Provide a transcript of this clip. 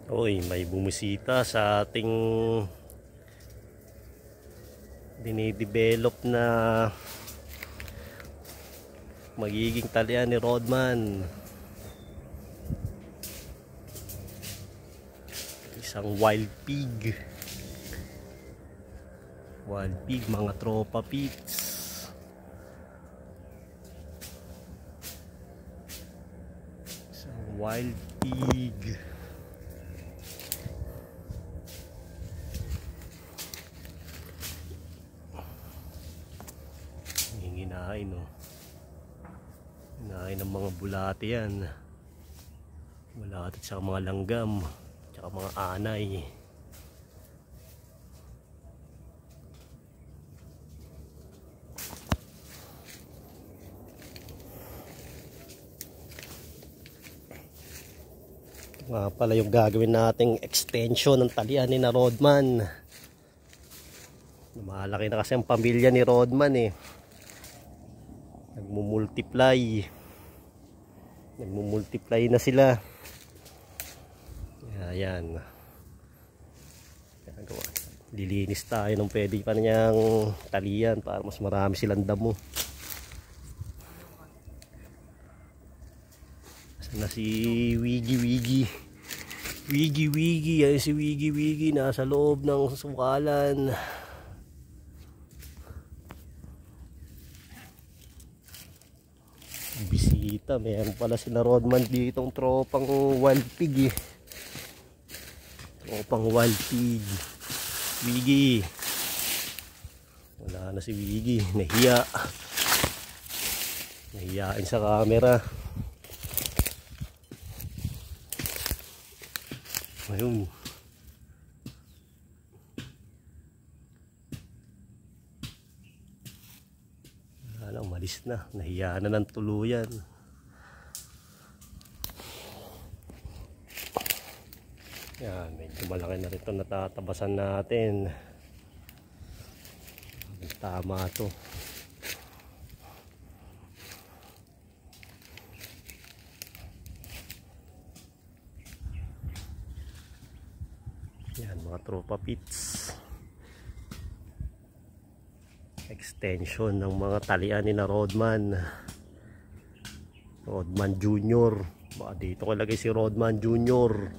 Uy, may bumisita sa ating dinidevelop na magiging talian ni Rodman. Isang wild pig. Wild pig, mga tropa pits. Isang wild pig. Hinain, oh. Hinain ng mga bulate yan. Bulate at mga langgam, at mga anay. Nga pala yung gagawin nating extension ng talian ni na Rodman. Malaki na kasi ang pamilya ni Rodman eh. Nagmumultiply na sila. Ayan. Lilinis tayo ng pwede pa niyang talian para mas marami silang damo. Saan na si Wiggy? Ayan si Wiggy nasa loob ng sukalan. Bisita, mayroon pala sila Rodman ditong tropang wild pig eh. Tropang wild pig. Wiggy. Wala na si Wiggy, nahiyain sa camera. Ayun. Umalis na, nahiya na ng tuluyan. Yan, medyo malaki na rito natatabasan natin. Tama to. Yan, mga tropa pits. Extension ng mga talian ni na Rodman Jr. Baka dito ko lagay si Rodman Jr.